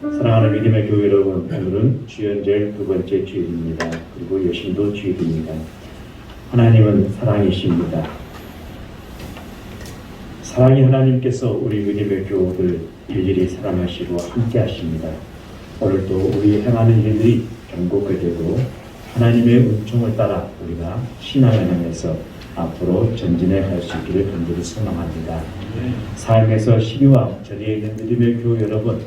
사랑하는 믿음의 교회 여러분, 오늘은 주연절 두 번째 주일입니다. 그리고 여신도 주일입니다. 하나님은 사랑이십니다. 사랑이 하나님께서 우리 믿음의 교우들 일일이 사랑하시고 함께 하십니다. 오늘도 우리 행하는 일들이 경고가 되고 하나님의 은총을 따라 우리가 신앙을 향해서 앞으로 전진해 갈 수 있기를 간절히 소망합니다. 삶에서 신유와 저리에 있는 믿음의 교우 여러분,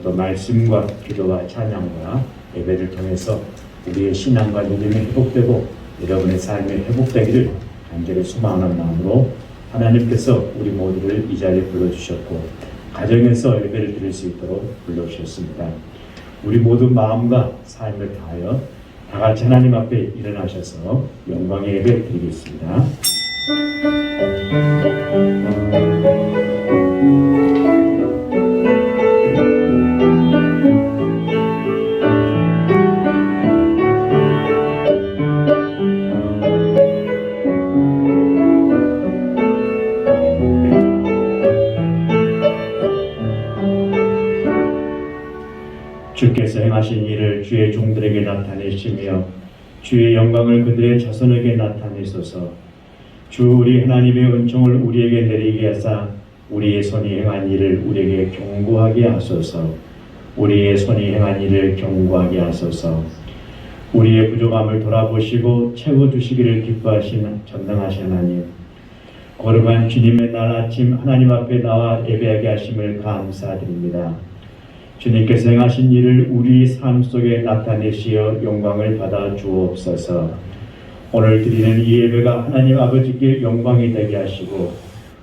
또 말씀과 기도와 찬양과 예배를 통해서 우리의 신앙과 믿음이 회복되고 여러분의 삶이 회복되기를 간절히 소망하는 마음으로 하나님께서 우리 모두를 이 자리에 불러주셨고 가정에서 예배를 드릴 수 있도록 불러주셨습니다. 우리 모두 마음과 삶을 다하여 다 같이 하나님 앞에 일어나셔서 영광의 예배를 드리겠습니다. 주께서 행하신 일을 주의 종들에게 나타내시며 주의 영광을 그들의 자손에게 나타내소서. 주 우리 하나님의 은총을 우리에게 내리게 하사 우리의 손이 행한 일을 우리에게 경고하게 하소서. 우리의 손이 행한 일을 경고하게 하소서. 우리의 부족함을 돌아보시고 채워주시기를 기뻐하신 전능하신 하나님, 거룩한 주님의 날 아침 하나님 앞에 나와 예배하게 하심을 감사드립니다. 주님께서 행하신 일을 우리 삶 속에 나타내시어 영광을 받아 주옵소서. 오늘 드리는 이 예배가 하나님 아버지께 영광이 되게 하시고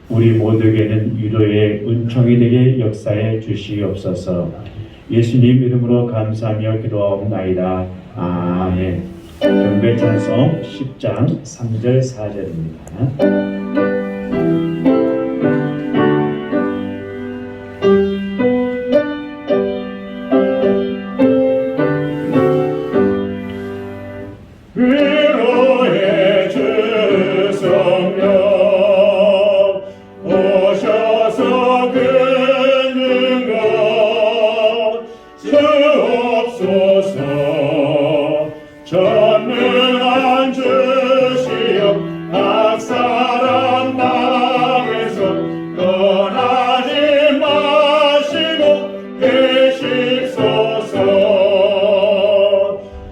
우리 모두에게는 위로의 은총이 되게 역사해 주시옵소서. 예수님 이름으로 감사하며 기도하옵나이다. 아멘. 경배 찬송 10장 3절 4절입니다. 전능한 주시여 악사람 마음에서 떠나지 마시고 계십소서.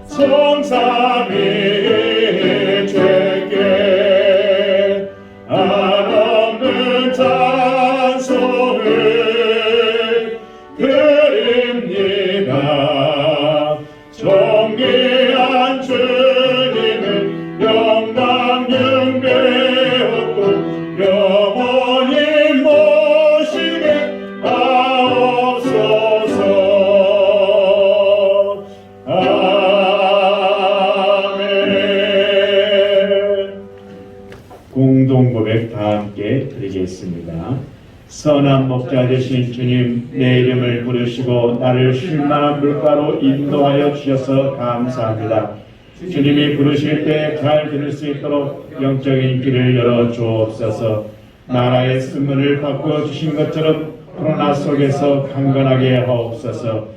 성삼위일 주께 한없는 찬송을 드립니다. 존귀한 주님을 영광 경배하고 영원히 모시게 하옵소서. 아멘. 공동고백 다 함께 드리겠습니다. 선한 목자 되신 주님, 내 이름을 부르시고 나를 쉴만한 물가로 인도하여 주셔서 감사합니다. 주님이 부르실 때 잘 들을 수 있도록 영적인 길을 열어 주옵소서. 나라의 승문을 바꾸어 주신 것처럼 코로나 속에서 강건하게 하옵소서.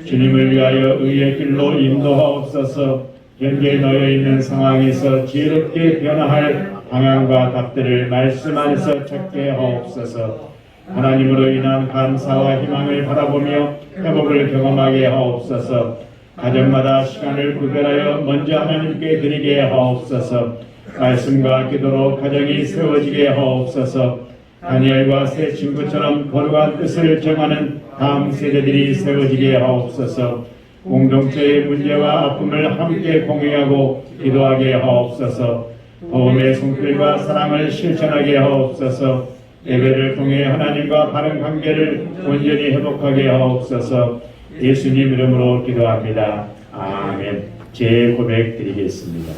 주님을 위하여 의의 길로 인도하옵소서. 현재 놓여 있는 상황에서 지혜롭게 변화할 방향과 답들을 말씀 안에서 찾게 하옵소서. 하나님으로 인한 감사와 희망을 바라보며 회복을 경험하게 하옵소서. 가정마다 시간을 구별하여 먼저 하나님께 드리게 하옵소서. 말씀과 기도로 가정이 세워지게 하옵소서. 다니엘과 새 친구처럼 거룩한 뜻을 정하는 다음 세대들이 세워지게 하옵소서. 공동체의 문제와 아픔을 함께 공유하고 기도하게 하옵소서. 도움의 손길과 사랑을 실천하게 하옵소서. 예배를 통해 하나님과 바른 관계를 온전히 회복하게 하옵소서. 예수님 이름으로 기도합니다. 아멘. 제 고백 드리겠습니다.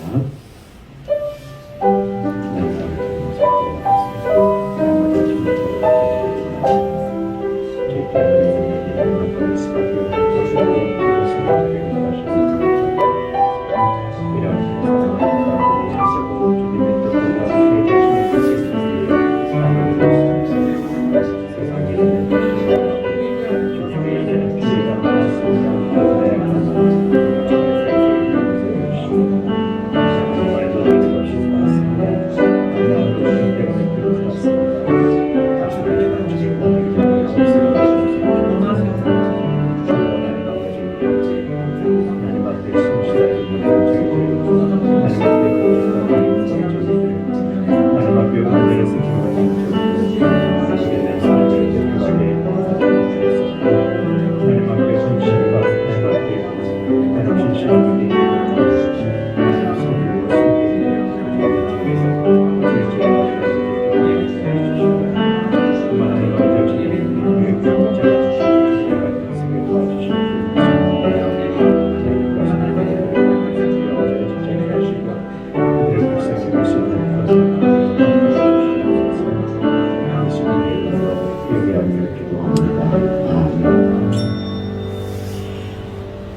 세상에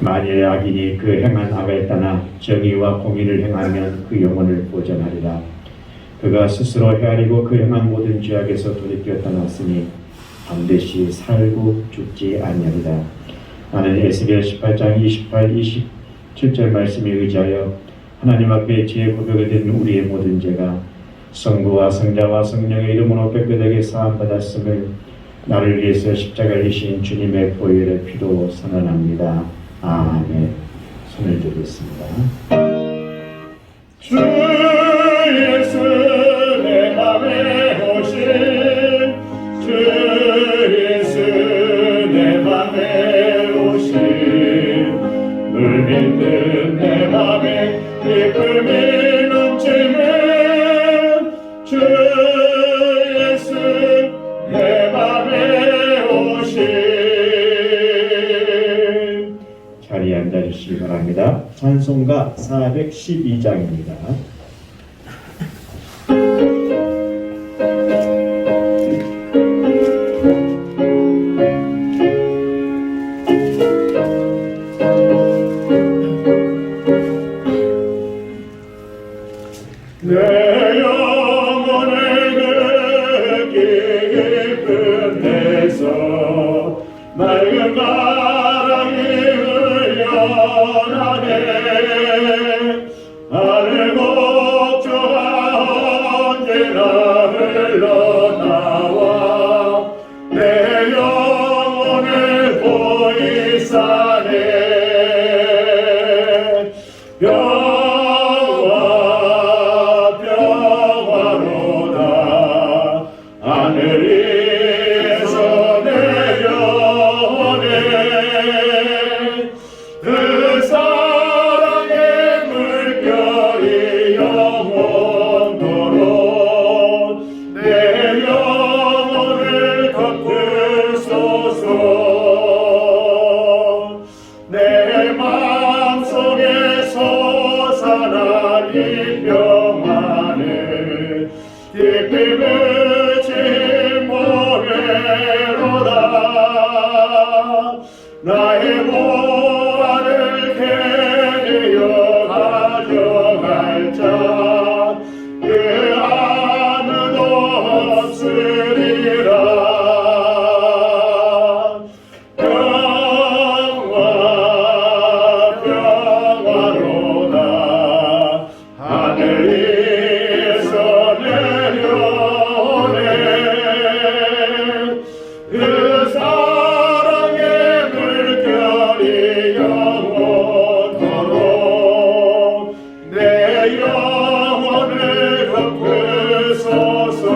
만일 악인이 그 행한 악을 떠나 정의와 공의를 행하면 그 영혼을 보전하리라. 그가 스스로 헤아리고 그 행한 모든 죄악에서 돌이켜 떠났으니 반드시 살고 죽지 아니하리라. 나는 에스겔 18장 28, 27절 말씀에 의지하여 하나님 앞에 죄 고백을 드린 우리의 모든 죄가 성부와 성자와 성령의 이름으로 깨끗하게 사함받았음을 나를 위해서 십자가를 지신 주님의 보혈의 피로 선언합니다. 아멘. 손을 들겠습니다. 주 예수 내 맘에 오신 주 예수 내 맘에 오신 물 빚는 내 맘에 기쁨이 넘치는 주 예수 내 맘에 오신 자리에 앉아주시기 바랍니다. 찬송가 412장입니다. 내 영혼을 깊은 데서 맑은 바람이 흘려나네 하늘 곡조가 언제나 흘러나와 내 영혼을 보이사네 하늘에서 내려오네 그 사랑의 물결이 영원토록 내 영혼을 덮으소서 내 마음속에 솟아난 이 평안을 깊이 묻힌 모래로다 나의 보화를 캐내어 가져갈 자 그 아무도 없으리라 평화로다 하늘에서 내려오네 그 사랑의 물결이 영원토록 내 영혼을 덮으소서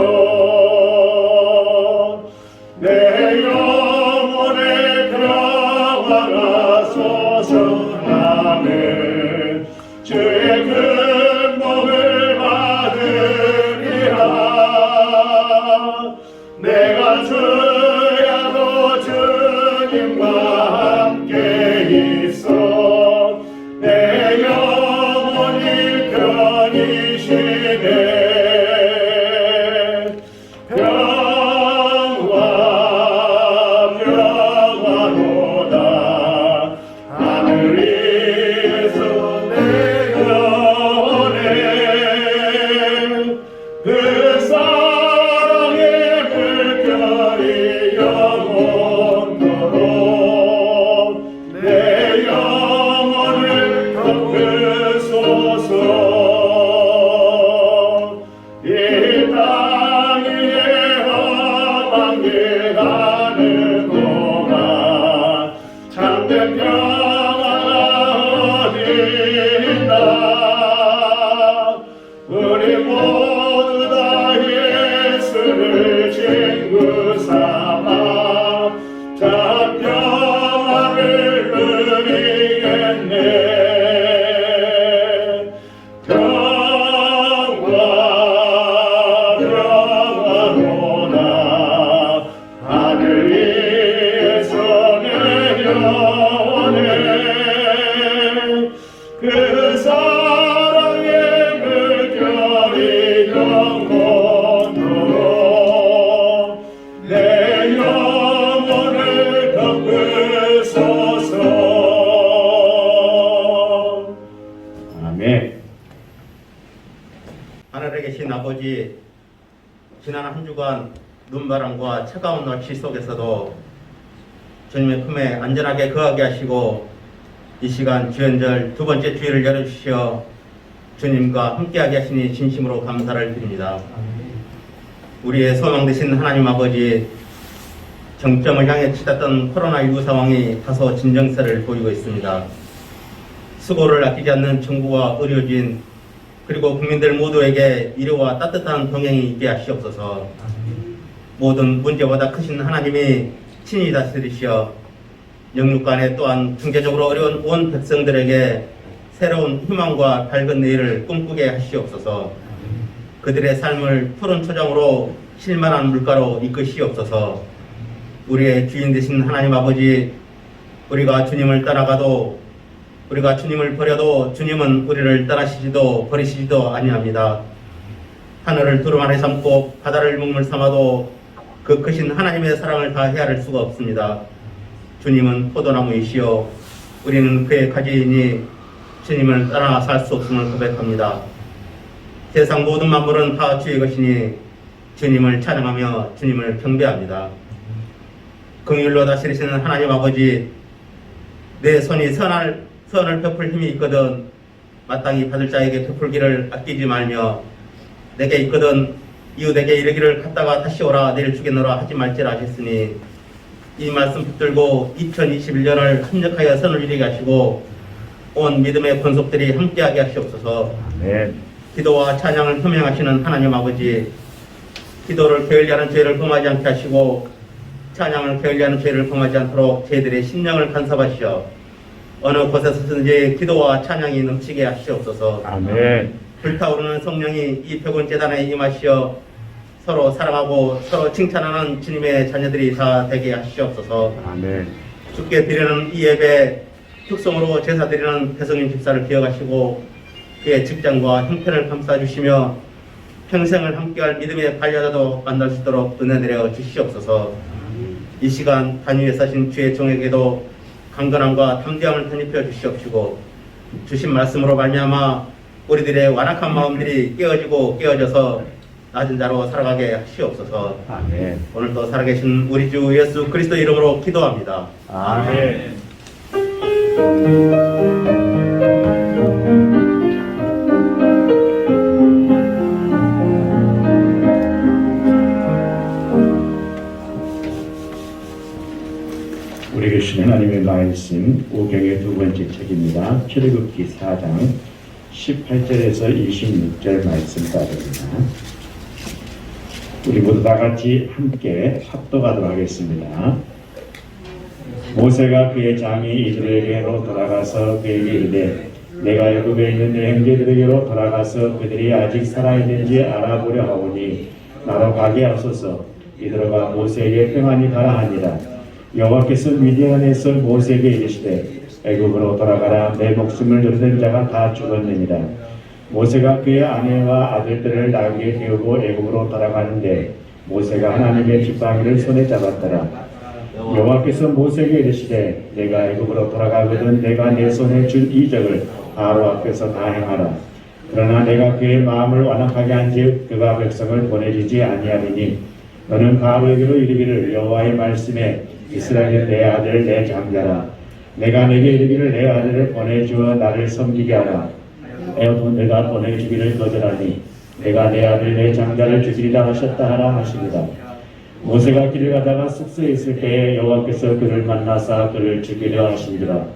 내 영혼의 평화가 솟아나네 주의 큰 복을 받으리라 내가 주야도 주님과 함께 있어 내 영혼이 편이시네 평화로다 하늘에서 내려오네 그 사랑의 물결이 영원토록 내 영혼을 덮으소서 이 땅 위에 험한 길 가는 동안 참된 평화가 어디 있나 우리 모두 다 예수를 친구 삼아 참 평화를 누리겠네 평화로다 하늘에서 내려오네 아버지, 지난 한 주간 눈바람과 차가운 날씨 속에서도 주님의 품에 안전하게 거하게 하시고 이 시간 주연절 두 번째 주일을 열어주시어 주님과 함께하게 하시니 진심으로 감사를 드립니다. 우리의 소망 되신 하나님 아버지, 정점을 향해 치닫던 코로나19 상황이 다소 진정세를 보이고 있습니다. 수고를 아끼지 않는 정부와 의료진 그리고 국민들 모두에게 위로와 따뜻한 동행이 있게 하시옵소서. 모든 문제보다 크신 하나님이 친히 다스리시어 영육간에 또한 경제적으로 어려운 온 백성들에게 새로운 희망과 밝은 내일을 꿈꾸게 하시옵소서. 그들의 삶을 푸른 초장으로 실만한 물가로 이끄시옵소서. 우리의 주인 되신 하나님 아버지, 우리가 주님을 따라가도 우리가 주님을 버려도 주님은 우리를 떠나시지도 버리시지도 아니합니다. 하늘을 두루 안에 삼고 바다를 먹물 삼아도 그 크신 하나님의 사랑을 다 헤아릴 수가 없습니다. 주님은 포도나무이시여 우리는 그의 가지이니 주님을 따라 살 수 없음을 고백합니다. 세상 모든 만물은 다 주의 것이니 주님을 찬양하며 주님을 경배합니다. 긍휼로 다스리시는 하나님 아버지, 내 손이 선을 베풀 힘이 있거든 마땅히 받을 자에게 베풀기를 아끼지 말며 내게 있거든 이웃에게 이르기를 갔다가 다시 오라 내일 주겠노라 하지 말지라 하셨으니 이 말씀 붙들고 2021년을 합력하여 선을 이루게 하시고 온 믿음의 권속들이 함께하게 하시옵소서. 네. 기도와 찬양을 효명하시는 하나님 아버지, 기도를 게을리하는 죄를 범하지 않게 하시고 찬양을 게을리하는 죄를 범하지 않도록 저희들의 심령을 간섭하시어 어느 곳에서든지 기도와 찬양이 넘치게 하시옵소서. 아멘. 불타오르는 성령이 이 백원 제단에 임하시어 서로 사랑하고 서로 칭찬하는 주님의 자녀들이 다 되게 하시옵소서. 아멘. 주께 드리는 이 예배 축성으로 제사 드리는 배성인 집사를 기억하시고 그의 직장과 형편을 감싸주시며 평생을 함께할 믿음의 반려자도 만날 수 있도록 은혜 내려 주시옵소서. 이 시간 단위에 사신 주의 종에게도 강건함과 담대함을 편입해 주시옵시고 주신 말씀으로 말미암아 우리들의 완악한 마음들이 깨어져서 낮은 자로 살아가게 하시옵소서. 아멘. 오늘도 살아계신 우리 주 예수 그리스도 이름으로 기도합니다. 아멘. 우리 계신 하나님의 말씀 오경의 두 번째 책입니다. 출애굽기 4장 18절에서 26절 말씀까지입니다. 우리 모두 다 같이 함께 합독하도록 하겠습니다. 모세가 그의 장이 이들에게로 돌아가서 그에게 이르되 내가 애굽에 있는 내 형제들에게로 돌아가서 그들이 아직 살아있는지 알아보려 하오니 나로 가게 하소서. 이들과 모세에게 평안히 가라 하니라. 여호와께서 미디안에서 모세에게 이르시되 애굽으로 돌아가라. 내 목숨을 누르는 자가 다 죽었느니라. 모세가 그의 아내와 아들들을 나귀에 태우고 애굽으로 돌아가는데 모세가 하나님의 지팡이를 손에 잡았더라. 여호와께서 모세에게 이르시되 내가 애굽으로 돌아가거든 내가 내 손에 준 이적을 바로 앞에서 다 행하라. 그러나 내가 그의 마음을 완악하게 한즉 그가 백성을 보내주지 아니하리니 너는 바로에게로 이르기를 여호와의 말씀에 이스라엘 내 아들 내 장자라. 내가 내게 이르기를 내 아들을 보내주어 나를 섬기게 하라. 에어도 내가 보내주기를 거절하니 내가 내 아들 내 장자를 죽이리라 하셨다 하라 하십니다. 모세가 길을 가다가 숲에 있을 때에 여호와께서 그를 만나사 그를 죽이려 하신지라.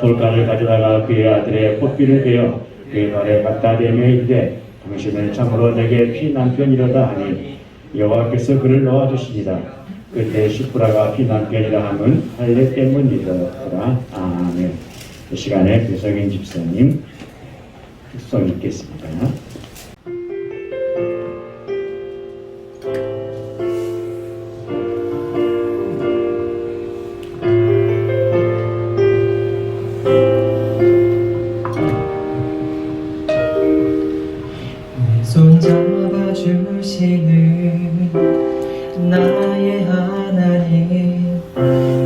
돌가를 가져다가 그의 아들의 뽀삐를 베어 그의 발에 갖다 대며 이르되 당신은 참으로 내게 피난편이로다 하니 여호와께서 그를 놓아주시니라. 그때 시프라가 피난편이라 함은 할례 때문이더라. 아멘. 이 시간에 배성인 집사님 특송 읽겠습니다. 손잡아 주시는 나의 하나님,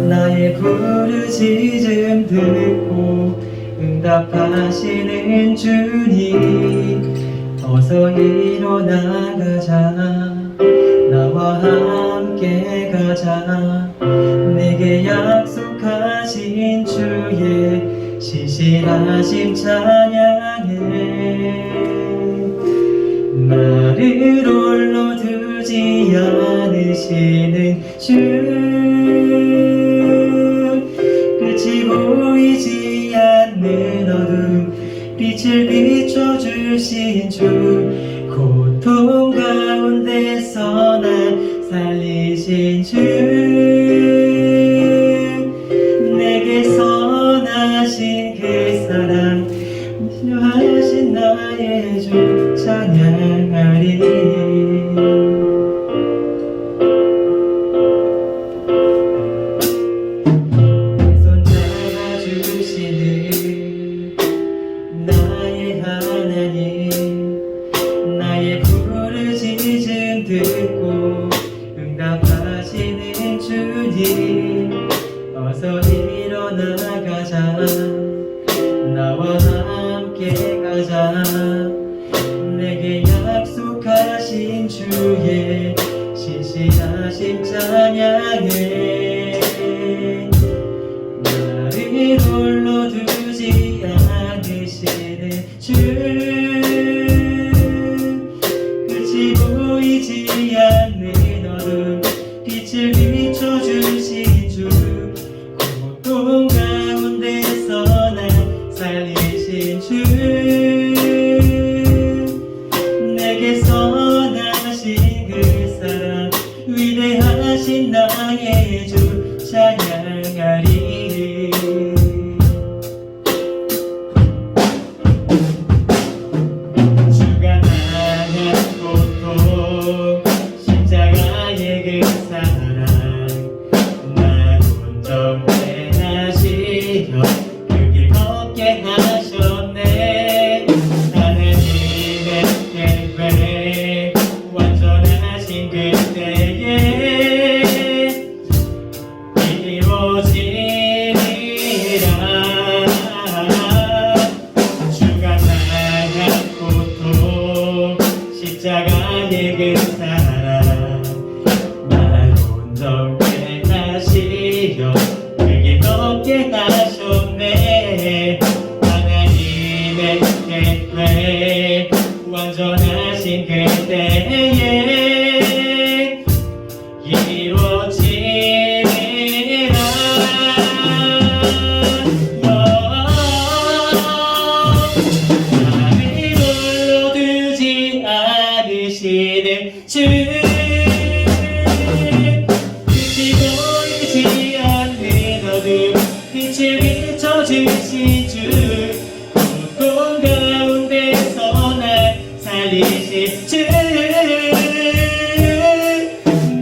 나의 부르짖음 듣고 응답하시는 주님, 어서 일어나가자 나와 함께 가자 내게 약속하신 주의 신실하심 찬양해 나를 홀로 두지 않으시는 주 끝이 보이지 않는 어둠 빛을 비춰주신 주 고통 가운데서 날 살리신 주 내게 선하신 그 사랑 필요하신 나의 주 찬양하리 내 손 잡아주시는 나의 하나님 나의 부르짖음 듣고 응답하시는 주님 어서 일어나가자 나와 함께 가자 내게 약속하신 주의 신실하심 찬양해 나를 홀로 두지 않으시는 주 끝이 보이지 않는 어둠 빛을 비춰주신 주 고통 가운데서 날 살리신 주 내게 선하신 그 사랑 위대하신 나의 주 찬양하리 주가 나의 고통 십자가의 그 사랑 날 온전케 하시려 그 길 걷게 하셨네 하나님의 계획 완전하신 그때에 이루어지리라 주가 나의 고통 십자가의 그 사랑 날 온전케 하시려 그 길 걷게 하셨네 하나님의 계획 완전하신 그때에 이루어지리라 나를 홀로 두지 않으시는 주 빛이 보이지 않는 어둠 빛을 비춰주신 주 고통 가운데서 날 살리신 주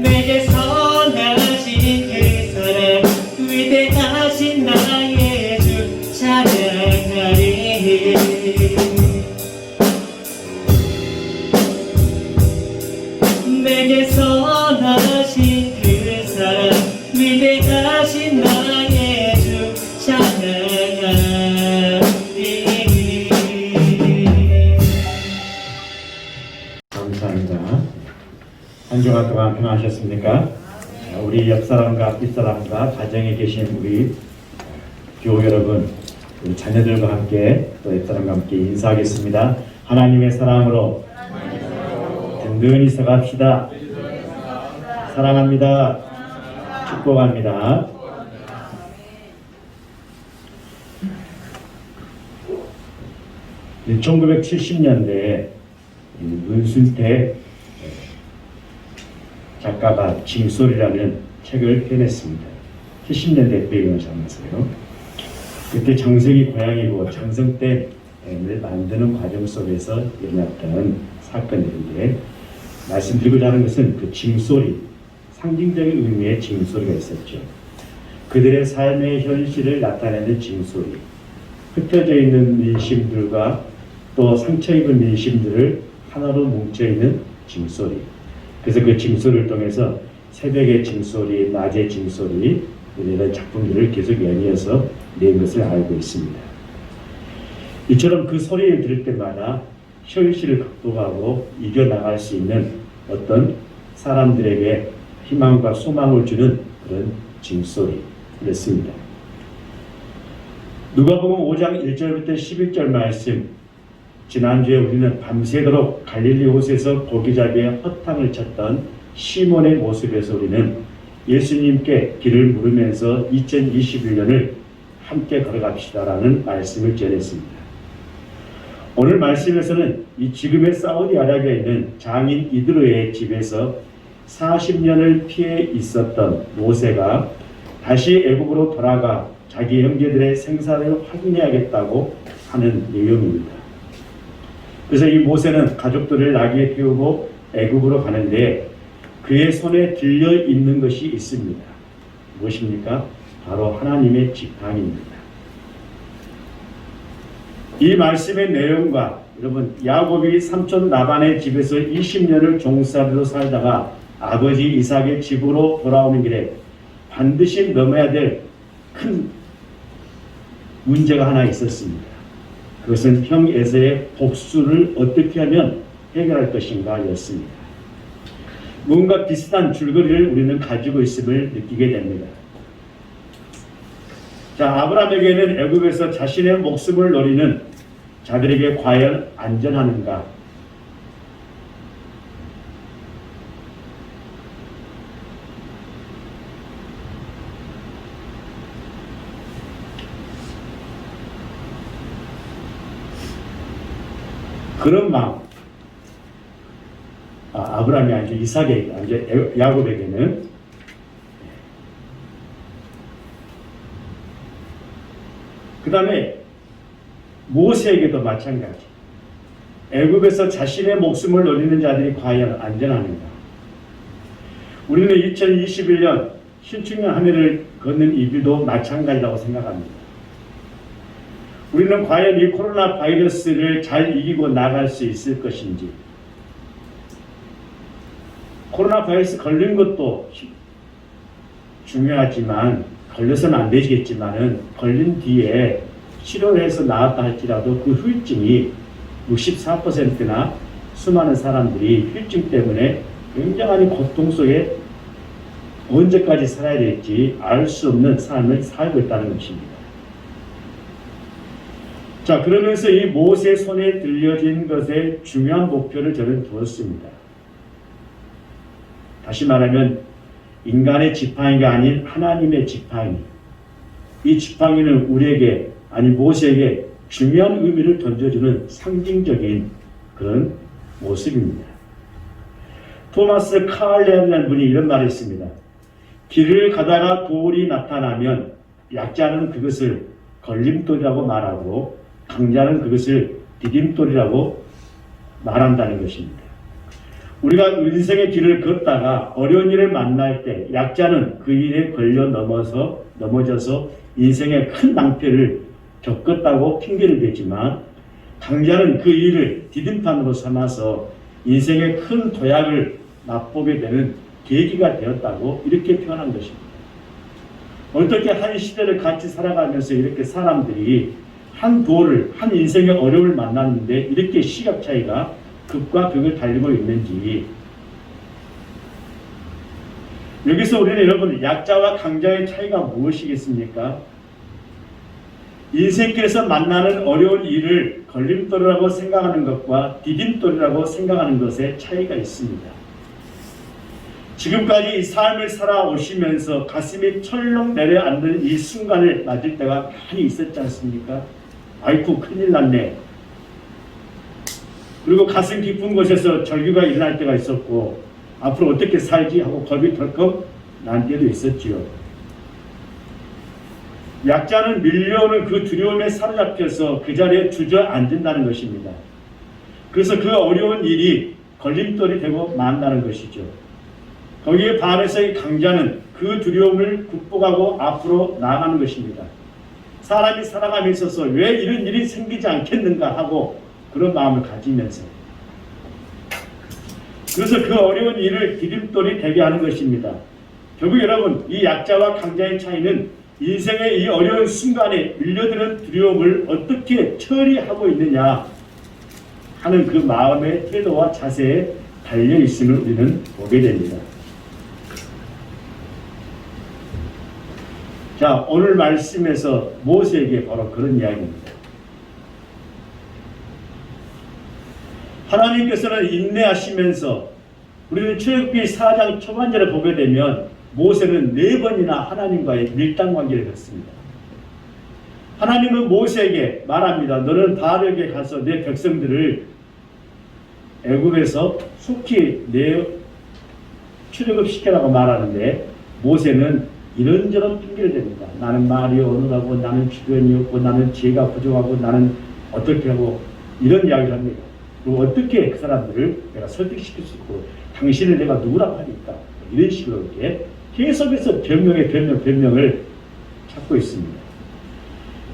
내게 선하신 그 사랑 위대하신 나의 주 찬양하리 내게 선하신 그 사랑 위대하신 나의 주 찬양하리 감사합니다. 한 주간 동안 평안하셨습니까? 우리 옆사람과 앞뒷사람과 가정에 계신 우리 교우 여러분, 우리 자녀들과 함께 또 옆사람과 함께 인사하겠습니다. 하나님의 사랑으로 든든히 서갑시다. 사랑합니다. 축복합니다. 네, 1970년대에 문순태 작가가 징소리라는 책을 펴냈습니다. 70년대 배경을 잡았어요. 그때 장성이 고향이고 장성 때를 만드는 과정 속에서 일어났던 사건들인데 말씀드리고자 하는 것은 그 징소리, 상징적인 의미의 징소리가 있었죠. 그들의 삶의 현실을 나타내는 징소리, 흩어져 있는 민심들과 또 상처 입은 민심들을 하나로 뭉쳐있는 징소리. 그래서 그 징소리를 통해서 새벽의 징소리, 낮의 징소리 이런 작품들을 계속 연이어서 낸 것을 알고 있습니다. 이처럼 그 소리를 들을 때마다 현실을 극복하고 이겨나갈 수 있는 어떤 사람들에게 희망과 소망을 주는 그런 징소리였습니다. 누가복음 5장 1절부터 11절 말씀, 지난주에 우리는 밤새도록 갈릴리 호수에서 고기잡이의 허탕을 쳤던 시몬의 모습에서 우리는 예수님께 길을 물으면서 2021년을 함께 걸어갑시다라는 말씀을 전했습니다. 오늘 말씀에서는 이 지금의 사우디아라비아에 있는 장인 이드로의 집에서 40년을 피해 있었던 모세가 다시 애굽으로 돌아가 자기 형제들의 생사를 확인해야겠다고 하는 내용입니다. 그래서 이 모세는 가족들을 나귀에 태우고 애굽으로 가는데 그의 손에 들려 있는 것이 있습니다. 무엇입니까? 바로 하나님의 지팡이입니다. 이 말씀의 내용과 여러분, 야곱이 삼촌 라반의 집에서 20년을 종살이로 살다가 아버지 이삭의 집으로 돌아오는 길에 반드시 넘어야 될 큰 문제가 하나 있었습니다. 그것은 형 에서의 복수를 어떻게 하면 해결할 것인가 였습니다. 뭔가 비슷한 줄거리를 우리는 가지고 있음을 느끼게 됩니다. 자, 아브라함에게는 애굽에서 자신의 목숨을 노리는 자들에게 과연 안전하는가? 그런 마음, 아브라함이 아니죠. 이삭에게, 아니죠. 야곱에게는 그 다음에 모세에게도 마찬가지. 애굽에서 자신의 목숨을 노리는 자들이 과연 안전한가? 우리는 2021년 신축년 한 해를 걷는 이들도 마찬가지라고 생각합니다. 우리는 과연 이 코로나 바이러스를 잘 이기고 나갈 수 있을 것인지, 코로나 바이러스 걸린 것도 중요하지만, 걸려서는 안 되겠지만은, 걸린 뒤에 치료를 해서 나았다 할지라도 그 후유증이 64%나 수많은 사람들이 후유증 때문에 굉장한 고통 속에 언제까지 살아야 될지 알 수 없는 삶을 살고 있다는 것입니다. 자, 그러면서 이 모세 손에 들려진 것에 중요한 목표를 저는 두었습니다. 다시 말하면 인간의 지팡이가 아닌 하나님의 지팡이. 이 지팡이는 우리에게, 아니 모세에게 중요한 의미를 던져주는 상징적인 그런 모습입니다. 토마스 카알레라는 분이 이런 말을 했습니다. 길을 가다가 돌이 나타나면 약자는 그것을 걸림돌이라고 말하고 강자는 그것을 디딤돌이라고 말한다는 것입니다. 우리가 인생의 길을 걷다가 어려운 일을 만날 때 약자는 그 일에 걸려 넘어져서 인생의 큰 낭패를 겪었다고 핑계를 대지만 강자는 그 일을 디딤판으로 삼아서 인생의 큰 도약을 맛보게 되는 계기가 되었다고 이렇게 표현한 것입니다. 어떻게 한 시대를 같이 살아가면서 이렇게 사람들이 한 도를, 한 인생의 어려움을 만났는데 이렇게 시각 차이가 극과 극을 달리고 있는지, 여기서 우리는 여러분 약자와 강자의 차이가 무엇이겠습니까? 인생길에서 만나는 어려운 일을 걸림돌이라고 생각하는 것과 디딤돌이라고 생각하는 것에 차이가 있습니다. 지금까지 이 삶을 살아오시면서 가슴이 철렁 내려앉는 이 순간을 맞을 때가 많이 있었지 않습니까? 아이쿠 큰일 났네. 그리고 가슴 깊은 곳에서 절규가 일어날 때가 있었고 앞으로 어떻게 살지 하고 겁이 덜컥 난 때도 있었지요. 약자는 밀려오는 그 두려움에 사로잡혀서 그 자리에 주저앉는다는 것입니다. 그래서 그 어려운 일이 걸림돌이 되고 만다는 것이죠. 거기에 반해서 이 강자는 그 두려움을 극복하고 앞으로 나아가는 것입니다. 사람이 살아감에 있어서 왜 이런 일이 생기지 않겠는가 하고 그런 마음을 가지면서, 그래서 그 어려운 일을 디딤돌이 되게 하는 것입니다. 결국 여러분, 이 약자와 강자의 차이는 인생의 이 어려운 순간에 밀려드는 두려움을 어떻게 처리하고 있느냐 하는 그 마음의 태도와 자세에 달려 있음을 우리는 보게 됩니다. 자, 오늘 말씀에서 모세에게 바로 그런 이야기입니다. 하나님께서는 인내하시면서 우리는 출애굽기 4장 초반절을 보게 되면 모세는 4번이나 하나님과의 밀당 관계를 갖습니다. 하나님은 모세에게 말합니다. 너는 바알에게 가서 내 백성들을 애굽에서 속히 출애굽시키라고 말하는데 모세는 이런저런 핑계를 댑니다. 나는 말이 어눌하고 나는 주변이 없고 나는 지혜가 부족하고 나는 어떻게 하고 이런 이야기를 합니다. 그리고 어떻게 그 사람들을 내가 설득시킬 수 있고 당신을 내가 누구라고 하니까 이런 식으로 이렇게 계속해서 변명을 찾고 있습니다.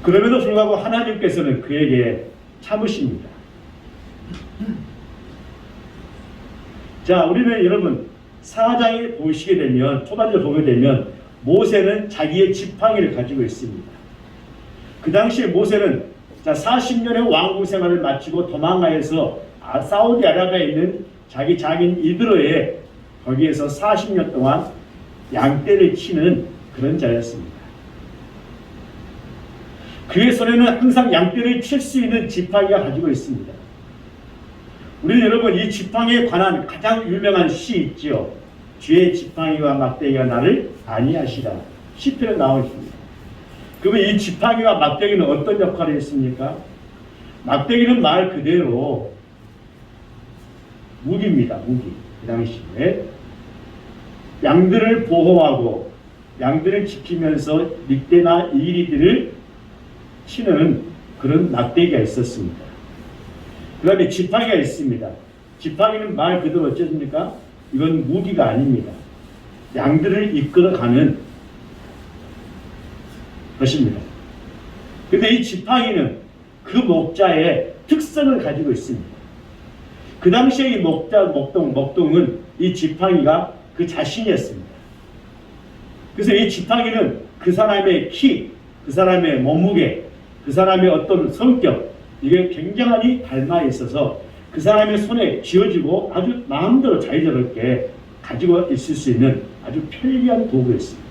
그럼에도 불구하고 하나님께서는 그에게 참으십니다. 자, 우리는 여러분 4장에 보시게 되면 초반절 보게 되면 모세는 자기의 지팡이를 가지고 있습니다. 그 당시에 모세는 40년의 왕궁 생활을 마치고 도망가서 사우디아라비아에 있는 자기 장인 이드로에 거기에서 40년 동안 양떼를 치는 그런 자였습니다. 그의 손에는 항상 양떼를 칠 수 있는 지팡이가 가지고 있습니다. 우리 여러분 이 지팡이에 관한 가장 유명한 시 있죠. 주의 지팡이와 막대기가 나를 안위하시라. 시편에 나와 있습니다. 그러면 이 지팡이와 막대기는 어떤 역할을 했습니까? 막대기는 말 그대로 무기입니다. 무기. 그 당시에 양들을 보호하고 양들을 지키면서 늑대나 이리들을 치는 그런 막대기가 있었습니다. 그 다음에 지팡이가 있습니다. 지팡이는 말 그대로 어쩌십니까? 이건 무기가 아닙니다. 양들을 이끌어가는 것입니다. 근데 이 지팡이는 그 목자의 특성을 가지고 있습니다. 그 당시에 이 목동은 이 지팡이가 그 자신이었습니다. 그래서 이 지팡이는 그 사람의 키, 그 사람의 몸무게, 그 사람의 어떤 성격, 이게 굉장히 닮아 있어서 그 사람의 손에 쥐어지고 아주 마음대로 자유롭게 가지고 있을 수 있는 아주 편리한 도구였습니다.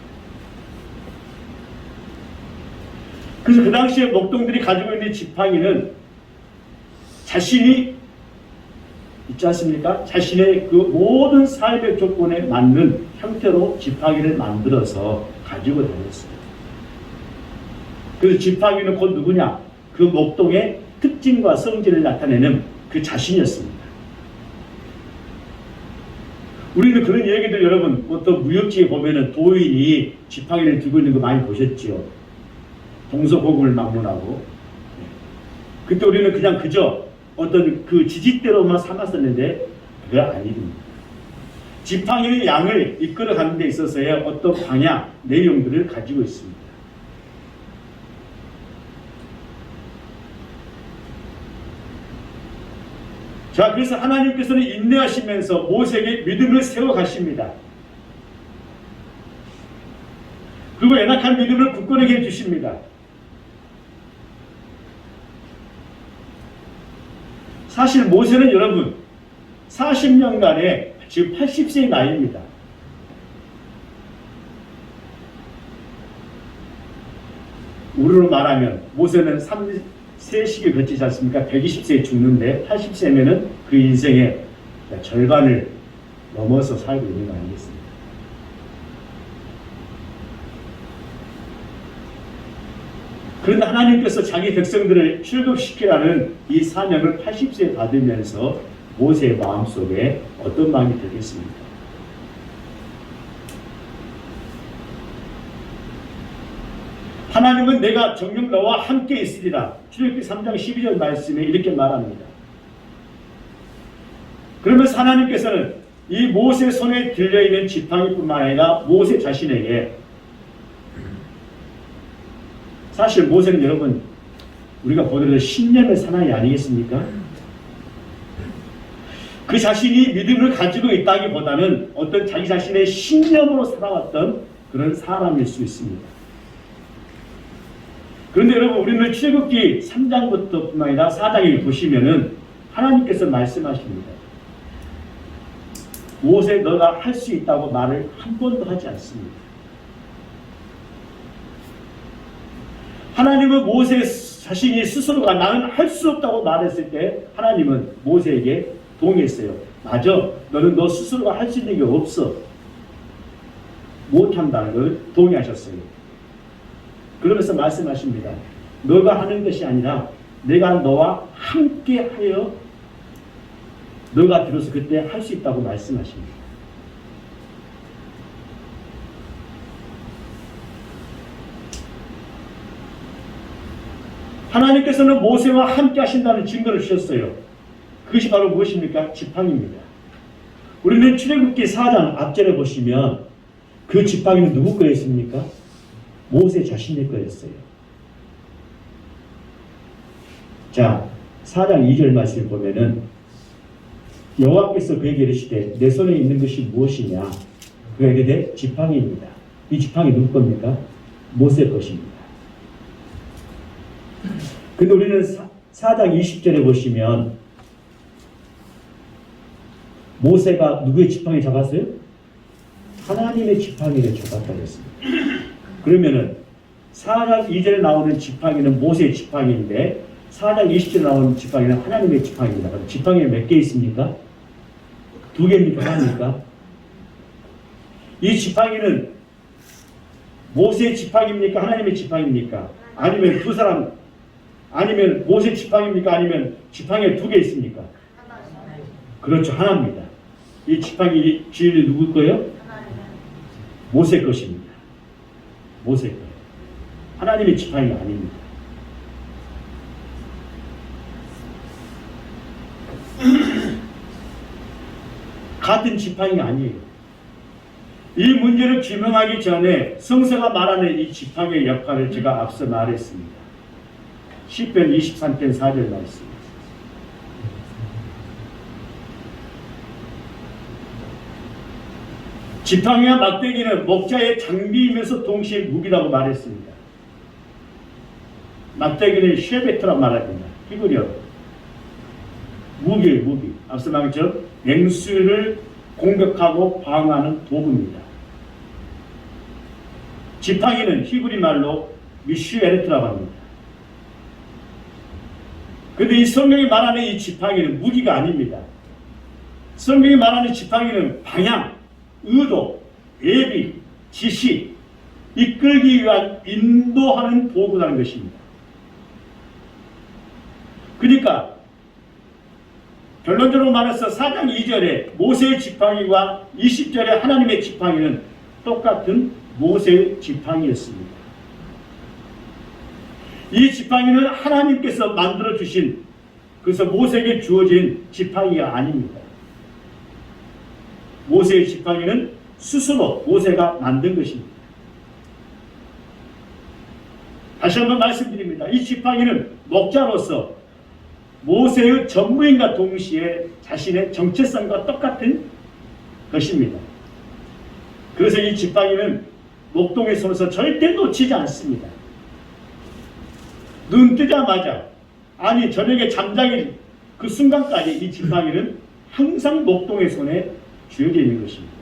그래서 그 당시에 목동들이 가지고 있는 지팡이는 자신이 있지 않습니까? 자신의 그 모든 삶의 조건에 맞는 형태로 지팡이를 만들어서 가지고 다녔습니다. 그래서 지팡이는 곧 누구냐? 그 목동의 특징과 성질을 나타내는 그 자신이었습니다. 우리는 그런 얘기들 여러분 어떤 무역지에 보면은 도인이 지팡이를 들고 있는 거 많이 보셨지요? 동서고금을 막론하고. 그때 우리는 그냥 그저 어떤 그 지지대로만 삼았었는데 그게 아닙니다. 지팡이는 양을 이끌어가는 데 있어서의 어떤 방향, 내용들을 가지고 있습니다. 자, 그래서 하나님께서는 인내하시면서 모세에게 믿음을 세워 가십니다. 그리고 연약한 믿음을 굳건하게 해주십니다. 사실 모세는 여러분 40년간의 지금 80세의 나이입니다. 우리로 말하면 모세는 3세식을 거치지 않습니까? 120세에 죽는데 80세면은 그 인생의 절반을 넘어서 살고 있는 거 아니겠습니까? 그런데 하나님께서 자기 백성들을 출급시키라는 이 사명을 80세에 받으면서 모세의 마음속에 어떤 마음이 들겠습니까? 하나님은 내가 정녕 너와 함께 있으리라. 출애굽기 3장 12절 말씀에 이렇게 말합니다. 그러면서 하나님께서는 이 모세 손에 들려있는 지팡이뿐만 아니라 모세 자신에게, 사실 모세는 여러분 우리가 보더라도 신념의 사나이 아니겠습니까? 그 자신이 믿음을 가지고 있다기보다는 어떤 자기 자신의 신념으로 살아왔던 그런 사람일 수 있습니다. 그런데 여러분 우리는 출애굽기 3장부터 뿐만 아니라 4장을 보시면은 하나님께서 말씀하십니다. 모세 너가 할 수 있다고 말을 한 번도 하지 않습니다. 하나님은 모세 자신이 스스로가 나는 할 수 없다고 말했을 때 하나님은 모세에게 동의했어요. 맞아. 너는 너 스스로가 할 수 있는 게 없어. 못한다는 걸 동의하셨어요. 그러면서 말씀하십니다. 너가 하는 것이 아니라 내가 너와 함께 하여 너가 비로소 그때 할 수 있다고 말씀하십니다. 하나님께서는 모세와 함께 하신다는 증거를 주셨어요. 그것이 바로 무엇입니까? 지팡이입니다. 우리는 출애굽기 4장 앞절에 보시면 그 지팡이는 누구 거였습니까? 모세 자신의 거였어요. 자, 4장 2절 말씀을 보면은 여호와께서 그에게 이르시되 내 손에 있는 것이 무엇이냐? 그가 이르되 지팡이입니다. 이 지팡이 누구 겁니까? 모세 것입니다. 근데 우리는 4장 20절에 보시면 모세가 누구의 지팡이 잡았어요? 하나님의 지팡이를 잡았다고 했습니다. 그러면은 4장 2절에 나오는 지팡이는 모세의 지팡이인데 4장 20절에 나오는 지팡이는 하나님의 지팡이입니다. 그럼 지팡이는 몇 개 있습니까? 2개입니까? 하나입니까? 이 지팡이는 모세의 지팡이입니까? 하나님의 지팡이입니까? 아니면 두 사람, 아니면 모세 지팡이입니까? 아니면 지팡이가 2개 있습니까? 그렇죠. 하나입니다. 이 지팡이 주인이 누구 거예요? 모세 것입니다. 모세 거예요. 하나님의 지팡이가 아닙니다. 같은 지팡이가 아니에요. 이 문제를 규명하기 전에 성서가 말하는 이 지팡이의 역할을 제가 앞서 말했습니다. 시편 23편 4절 말씀. 지팡이와 막대기는 목자의 장비이면서 동시에 무기라고 말했습니다. 막대기는 쉐베트라고 말합니다. 히브리어. 무기예요, 무기. 앞서 말한 것처럼 맹수를 공격하고 방어하는 도구입니다. 지팡이는 히브리 말로 미슈에레트라고 합니다. 그런데 이 성경이 말하는 이 지팡이는 무기가 아닙니다. 성경이 말하는 지팡이는 방향, 의도, 예비, 지시, 이끌기 위한 인도하는 도구라는 것입니다. 그러니까 결론적으로 말해서 4장 2절에 모세의 지팡이와 20절에 하나님의 지팡이는 똑같은 모세의 지팡이였습니다. 이 지팡이는 하나님께서 만들어주신, 그래서 모세에게 주어진 지팡이가 아닙니다. 모세의 지팡이는 스스로 모세가 만든 것입니다. 다시 한번 말씀드립니다. 이 지팡이는 목자로서 모세의 전무인과 동시에 자신의 정체성과 똑같은 것입니다. 그래서 이 지팡이는 목동의 손에서 절대 놓치지 않습니다. 눈 뜨자마자, 아니 저녁에 잠자기 그 순간까지 이 지팡이는 항상 목동의 손에 쥐어져 있는 것입니다.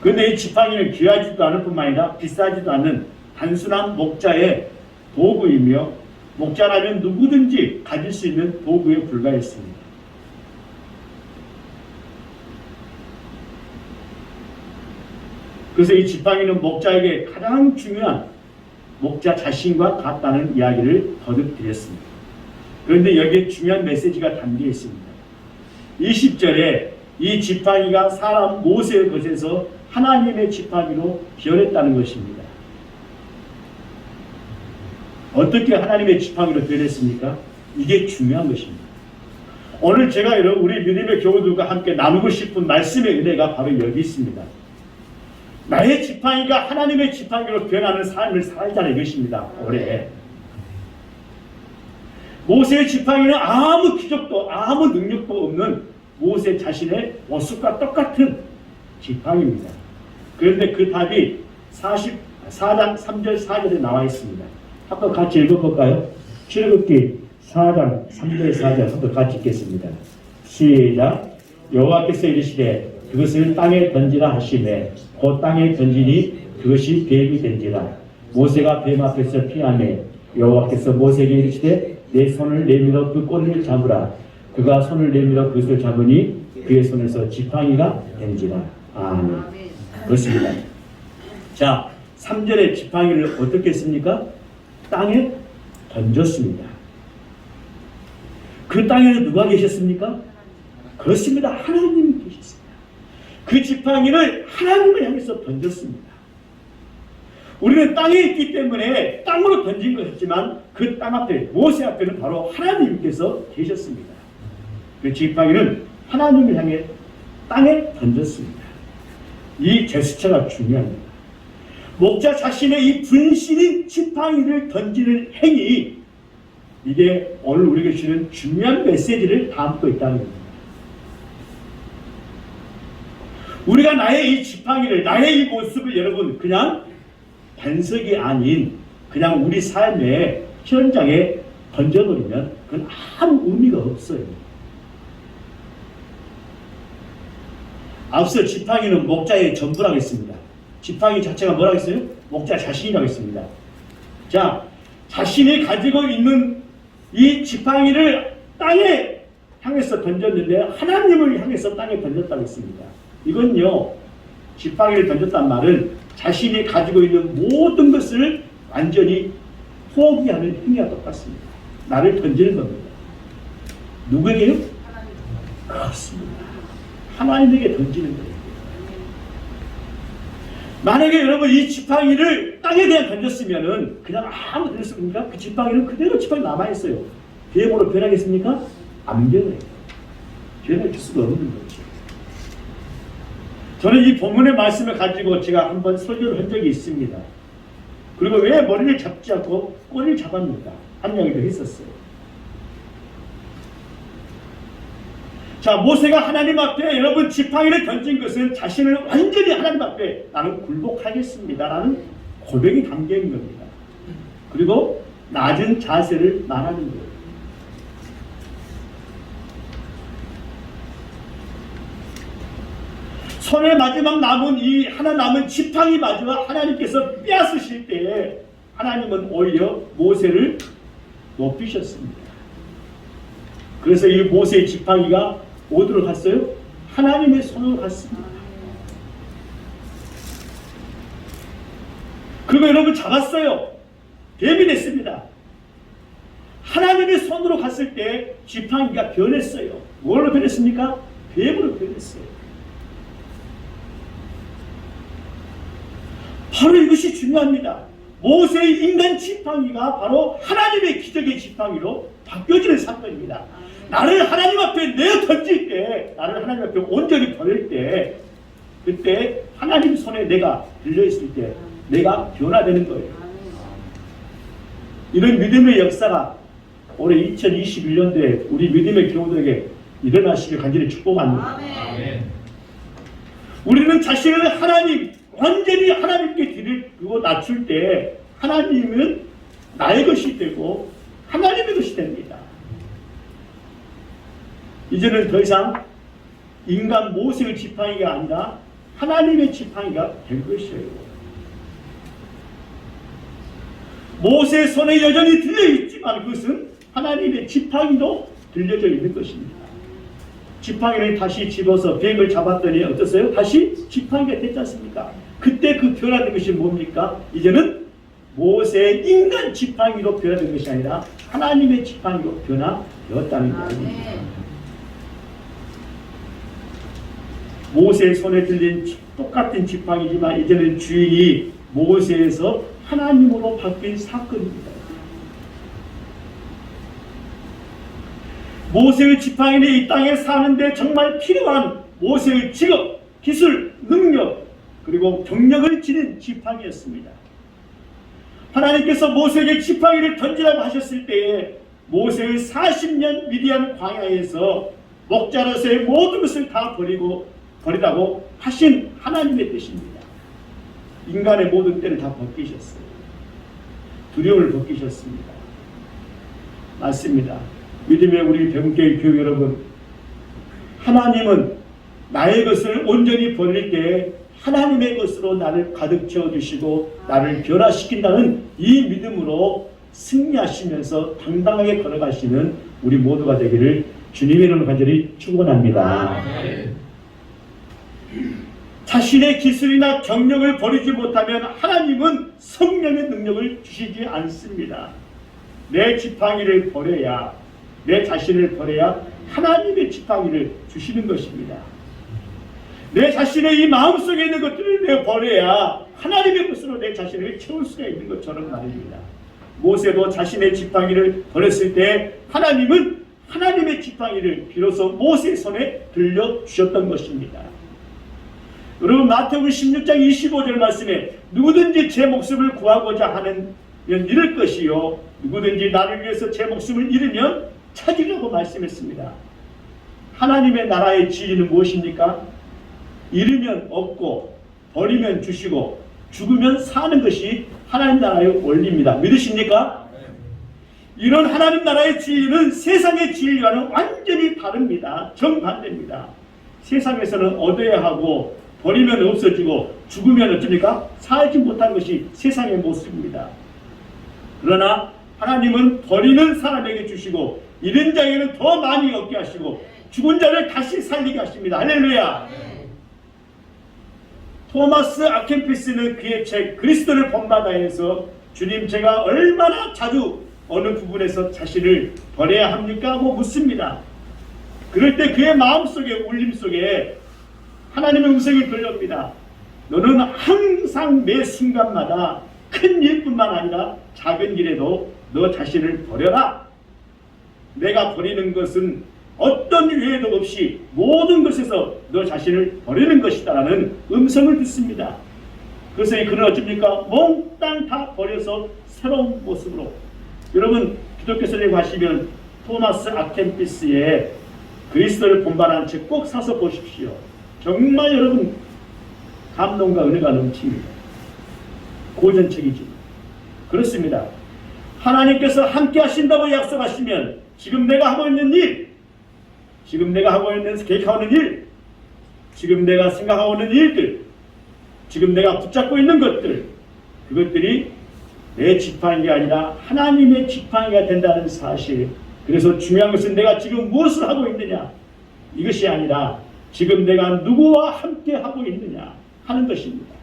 그런데 이 지팡이는 귀하지도 않을 뿐만 아니라 비싸지도 않은 단순한 목자의 도구이며 목자라면 누구든지 가질 수 있는 도구에 불과했습니다. 그래서 이 지팡이는 목자에게 가장 중요한 목자 자신과 같다는 이야기를 거듭 드렸습니다. 그런데 여기에 중요한 메시지가 담겨 있습니다. 20절에 이 지팡이가 사람 모세의 것에서 하나님의 지팡이로 변했다는 것입니다. 어떻게 하나님의 지팡이로 변했습니까? 이게 중요한 것입니다. 오늘 제가 우리 믿음의 교우들과 함께 나누고 싶은 말씀의 은혜가 바로 여기 있습니다. 나의 지팡이가 하나님의 지팡이로 변하는 삶을 살자는 것입니다. 올해 모세의 지팡이는 아무 기적도 아무 능력도 없는 모세 자신의 모습과 똑같은 지팡이입니다. 그런데 그 답이 44장 3절 4절에 나와 있습니다. 한번 같이 읽어볼까요? 출애굽기 4장 3절 4절 한번 같이 읽겠습니다. 시작. 여호와께서 이르시되 그것을 땅에 던지라 하시매 곧 땅에 던지니 그것이 뱀이 된지라. 모세가 뱀 앞에서 피하매 여호와께서 모세에게 이르시되 내 손을 내밀어 그 꼬리를 잡으라. 그가 손을 내밀어 그것을 잡으니 그의 손에서 지팡이가 된지라. 아멘. 그렇습니다. 자, 3절의 지팡이를 어떻게 했습니까? 땅에 던졌습니다. 그 땅에는 누가 계셨습니까? 그렇습니다. 하나님이 계셨습니다. 그 지팡이를 하나님을 향해서 던졌습니다. 우리는 땅에 있기 때문에 땅으로 던진 것이지만 그 땅 앞에, 모세 앞에는 바로 하나님께서 계셨습니다. 그 지팡이는 하나님을 향해 땅에 던졌습니다. 이 제스처가 중요합니다. 목자 자신의 이 분신인 지팡이를 던지는 행위, 이게 오늘 우리에게 주는 중요한 메시지를 담고 있다는 겁니다. 우리가 나의 이 지팡이를, 나의 이 모습을 여러분 그냥 반석이 아닌 그냥 우리 삶의 현장에 던져버리면 그건 아무 의미가 없어요. 앞서 지팡이는 목자의 전부라고 했습니다. 지팡이 자체가 뭐라고 했어요? 목자 자신이라고 했습니다. 자, 자신이 가지고 있는 이 지팡이를 땅에 향해서 던졌는데 하나님을 향해서 땅에 던졌다고 했습니다. 이건요, 지팡이를 던졌단 말은 자신이 가지고 있는 모든 것을 완전히 포기하는 행위와 똑같습니다. 나를 던지는 겁니다. 누구에게요? 그렇습니다. 하나님에게 던지는 거예요. 만약에 여러분 이 지팡이를 땅에 그냥 던졌으면은 그냥 아무 던졌습니까? 그 지팡이는 그대로 지팡이 남아있어요. 뱀으로 변하겠습니까? 안 변해요. 변할 수가 없는 거죠. 저는 이 본문의 말씀을 가지고 제가 한번 설교를 한 적이 있습니다. 그리고 왜 머리를 잡지 않고 꼬리를 잡았는가 한 이야기도 했었어요. 자, 모세가 하나님 앞에 여러분 지팡이를 던진 것은 자신을 완전히 하나님 앞에 나는 굴복하겠습니다 라는 고백이 담겨있는 겁니다. 그리고 낮은 자세를 말하는 거예요. 손에 마지막 남은 이 하나 남은 지팡이 마지막 하나님께서 빼앗으실 때에 하나님은 오히려 모세를 높이셨습니다. 그래서 이 모세의 지팡이가 어디로 갔어요? 하나님의 손으로 갔습니다. 그리고 여러분 잡았어요. 뱀이 됐습니다. 하나님의 손으로 갔을 때 지팡이가 변했어요. 뭘로 변했습니까? 뱀으로 변했어요. 바로 이것이 중요합니다. 모세의 인간 지팡이가 바로 하나님의 기적의 지팡이로 바뀌어지는 사건입니다. 나를 하나님 앞에 내어 던질 때, 나를 하나님 앞에 온전히 버릴 때, 그때 하나님 손에 내가 들려있을 때 내가 변화되는 거예요. 이런 믿음의 역사가 올해 2021년도에 우리 믿음의 교우들에게 일어나시길 간절히 축복합니다. 우리는 자신을 하나님, 완전히 하나님께 드리고 낮출 때 하나님은 나의 것이 되고 하나님의 것이 됩니다. 이제는 더 이상 인간 모세의 지팡이가 아니라 하나님의 지팡이가 된 것이에요. 모세의 손에 여전히 들려있지만 그것은 하나님의 지팡이로 들려져 있는 것입니다. 지팡이를 다시 집어서 뱀을 잡았더니 어떠세요? 다시 지팡이가 됐지 않습니까? 그때 그 변화된 것이 뭡니까? 이제는 모세의 인간 지팡이로 변화된 것이 아니라 하나님의 지팡이로 변화되었다는 거예요. 모세의 손에 들린 똑같은 지팡이지만 이제는 주인이 모세에서 하나님으로 바뀐 사건입니다. 모세의 지팡이는 이 땅에 사는데 정말 필요한 모세의 직업, 기술, 능력, 그리고 경력을 지닌 지팡이였습니다. 하나님께서 모세에게 지팡이를 던지라고 하셨을 때에 모세의 40년 미디안 광야에서 목자로서의 모든 것을 다 버리라고 하신 하나님의 뜻입니다. 인간의 모든 때를 다 벗기셨어요. 두려움을 벗기셨습니다. 맞습니다. 믿음의 우리 대구교회 교회 여러분, 하나님은 나의 것을 온전히 버릴 때 하나님의 것으로 나를 가득 채워주시고 나를 변화시킨다는 이 믿음으로 승리하시면서 당당하게 걸어가시는 우리 모두가 되기를 주님의 이름으로 간절히 축원합니다. 자신의 기술이나 경력을 버리지 못하면 하나님은 성령의 능력을 주시지 않습니다. 내 지팡이를 버려야, 내 자신을 버려야 하나님의 지팡이를 주시는 것입니다. 내 자신의 이 마음속에 있는 것들을 내가 버려야 하나님의 것으로 내 자신을 채울 수가 있는 것처럼 말입니다. 모세도 자신의 지팡이를 버렸을 때 하나님은 하나님의 지팡이를 비로소 모세의 손에 들려주셨던 것입니다. 여러분, 마태복음 16장 25절 말씀에 누구든지 제 목숨을 구하고자 하는 잃을 것이요 누구든지 나를 위해서 제 목숨을 잃으면 찾으려고 말씀했습니다. 하나님의 나라의 진리는 무엇입니까? 잃으면 얻고 버리면 주시고 죽으면 사는 것이 하나님 나라의 원리입니다. 믿으십니까? 이런 하나님 나라의 진리는 세상의 진리와는 완전히 다릅니다. 정반대입니다. 세상에서는 얻어야 하고 버리면 없어지고 죽으면 어쩌니까 살지 못한 것이 세상의 모습입니다. 그러나 하나님은 버리는 사람에게 주시고 잃은 자에게는 더 많이 얻게 하시고 죽은 자를 다시 살리게 하십니다. 할렐루야. 토마스 아켄피스는 그의 책 그리스도를 본받아에서 주님, 제가 얼마나 자주 어느 부분에서 자신을 버려야 합니까? 하고 묻습니다. 그럴 때 그의 마음속에 울림 속에 하나님의 음성이 들려옵니다. 너는 항상 매 순간마다 큰 일뿐만 아니라 작은 일에도 너 자신을 버려라. 내가 버리는 것은 어떤 유예도 없이 모든 것에서 너 자신을 버리는 것이다라는 음성을 듣습니다. 그래서 그는 어쩝니까? 몽땅 다 버려서 새로운 모습으로. 여러분, 기독교 선생님 하시면 토마스 아켄피스의 그리스도를 본받아라는 책 꼭 사서 보십시오. 정말 여러분 감동과 은혜가 넘칩니다. 고전책이지. 그렇습니다. 하나님께서 함께 하신다고 약속하시면 지금 내가 하고 있는 일, 지금 내가 하고 있는 계획하고 있는 일, 지금 내가 생각하고 있는 일들, 지금 내가 붙잡고 있는 것들, 그것들이 내 지팡이가 아니라 하나님의 지팡이가 된다는 사실. 그래서 중요한 것은 내가 지금 무엇을 하고 있느냐, 이것이 아니라 지금 내가 누구와 함께 하고 있느냐 하는 것입니다.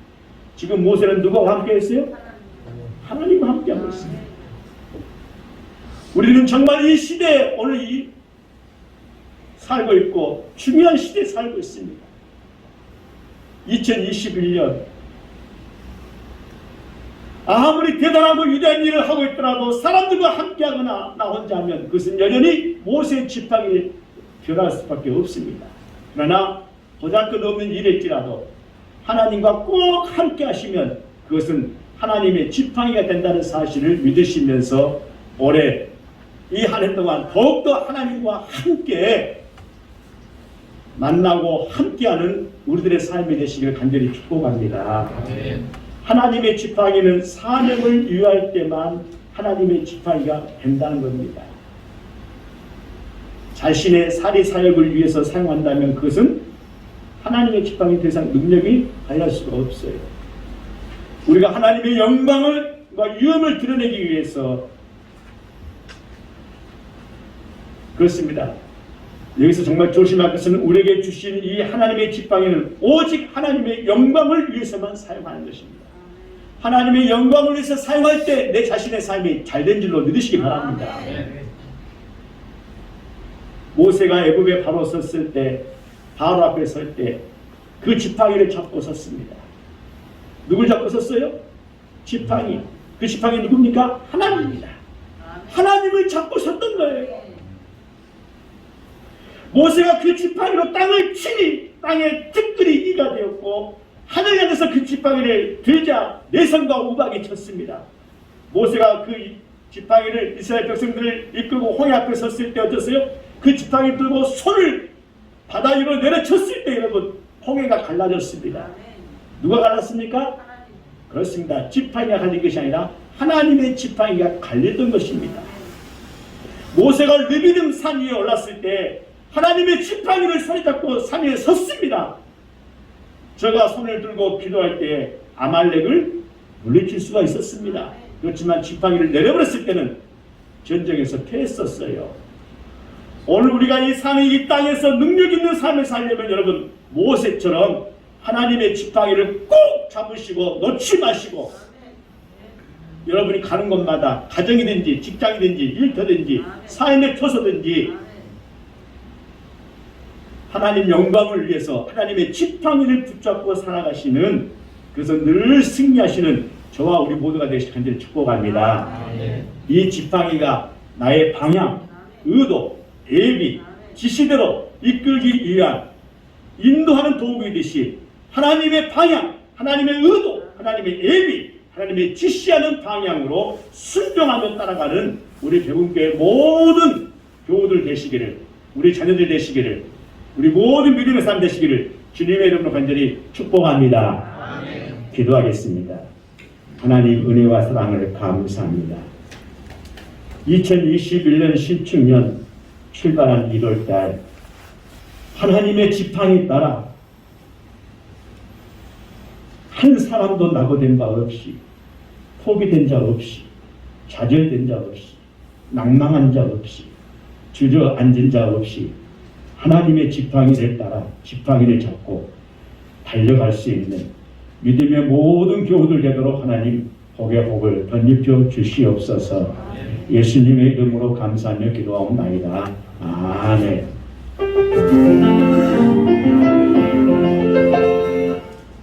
지금 모세는 누구와 함께 했어요? 하나님과 함께 하고 있습니다. 우리는 정말 이 시대에 오늘 이 살고 있고 중요한 시대에 살고 있습니다. 2021년 아무리 대단하고 위대한 일을 하고 있더라도 사람들과 함께하거나 나 혼자 하면 그것은 여전히 모세의 지팡이를 변할 수밖에 없습니다. 그러나 보잘것없는 일일지라도 하나님과 꼭 함께 하시면 그것은 하나님의 지팡이가 된다는 사실을 믿으시면서 올해 이 한 해 동안 더욱더 하나님과 함께 만나고 함께하는 우리들의 삶이 되시기를 간절히 축복합니다. 하나님의 지팡이는 사명을 이루할 때만 하나님의 지팡이가 된다는 겁니다. 자신의 사리 사역을 위해서 사용한다면 그것은 하나님의 지팡이 더 이상 능력이 발휘할 수가 없어요. 우리가 하나님의 영광을 위엄을 드러내기 위해서 그렇습니다. 여기서 정말 조심할 것은 우리에게 주신 이 하나님의 지팡이는 오직 하나님의 영광을 위해서만 사용하는 것입니다. 하나님의 영광을 위해서 사용할 때 내 자신의 삶이 잘된 줄로 믿으시기 바랍니다. 모세가 애굽에 바로 섰을 때, 바로 앞에 설 때 그 지팡이를 잡고 섰습니다. 누굴 잡고 섰어요? 지팡이. 그 지팡이 누굽니까? 하나님입니다. 하나님을 잡고 섰던 거예요. 모세가 그 지팡이로 땅을 치니 땅의 티끌이 이가 되었고 하늘 안에서 그 지팡이를 들자 내성과 우박이 쳤습니다. 모세가 그 지팡이를 이스라엘 백성들을 이끌고 홍해 앞에 섰을 때 어땠어요? 그 지팡이 들고 손을 바다 위로 내려쳤을 때 여러분 홍해가 갈라졌습니다. 누가 갈랐습니까? 그렇습니다. 지팡이가 갈린 것이 아니라 하나님의 지팡이가 갈렸던 것입니다. 모세가 르비딤 산 위에 올랐을 때 하나님의 지팡이를 손에 잡고 산 위에 섰습니다. 저가 손을 들고 기도할 때 아말렉을 물리칠 수가 있었습니다. 그렇지만 지팡이를 내려버렸을 때는 전쟁에서 패했었어요. 오늘 우리가 이 삶의 이 땅에서 능력 있는 삶을 살려면 여러분 모세처럼 하나님의 지팡이를 꼭 잡으시고 놓지 마시고 여러분이 가는 곳마다 가정이든지 직장이든지 일터든지 삶의 처소든지 하나님 영광을 위해서 하나님의 지팡이를 붙잡고 살아가시는, 그래서 늘 승리하시는 저와 우리 모두가 되시길 간절히 축복합니다. 이 지팡이가 나의 방향, 의도, 예비, 지시대로 이끌기 위한 인도하는 도구이듯이 하나님의 방향, 하나님의 의도, 하나님의 예비, 하나님의 지시하는 방향으로 순종하며 따라가는 우리 배움교회 모든 교우들 되시기를, 우리 자녀들 되시기를, 우리 모든 믿음의 삶 되시기를 주님의 이름으로 간절히 축복합니다. 기도하겠습니다. 하나님 은혜와 사랑을 감사합니다. 2021년 신축년 출발한 1월달 하나님의 지팡이 따라 한 사람도 낙오된 바 없이, 포기된 자 없이, 좌절된 자 없이, 낭망한 자 없이, 주저앉은 자 없이 하나님의 지팡이를 따라 지팡이를 잡고 달려갈 수 있는 믿음의 모든 교우들 되도록 하나님 복의 복을 덧입혀 주시옵소서. 예수님의 이름으로 감사하며 기도하옵나이다. 아멘.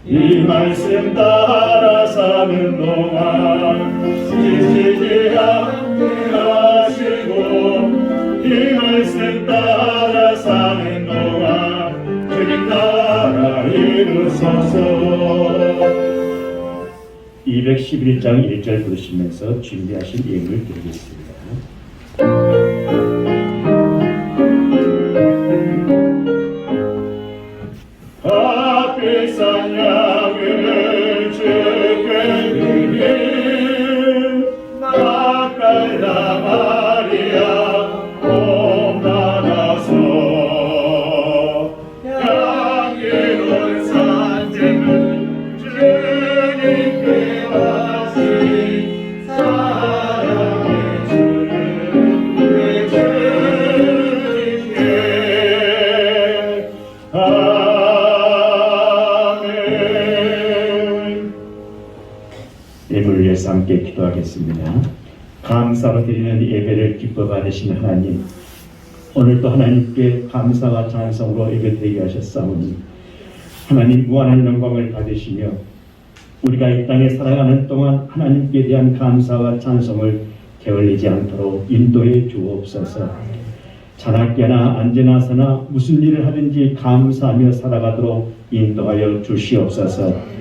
이 말씀 따라 사는 동안 지치지 않게 하시고, 이 말씀 따라 사는 동안 주님 나라 이루소서. 211장 1절 부르시면서 준비하신 예물 드리겠습니다. 값비싼 양을 주께 드린 막달라 마리아 복 받아서 향기로운 산재물 주님께 하신 사랑의 주님 내 주님께 예물을 위해서 함께 기도하겠습니다. 감사로 드리는 예배를 기뻐 받으신 하나님, 오늘도 하나님께 감사와 찬송으로 예배드리게 하셨사오니 하나님 무한한 영광을 받으시며 우리가 이 땅에 살아가는 동안 하나님께 대한 감사와 찬송을 게을리지 않도록 인도해 주옵소서. 자나깨나 앉으나 서나 무슨 일을 하든지 감사하며 살아가도록 인도하여 주시옵소서.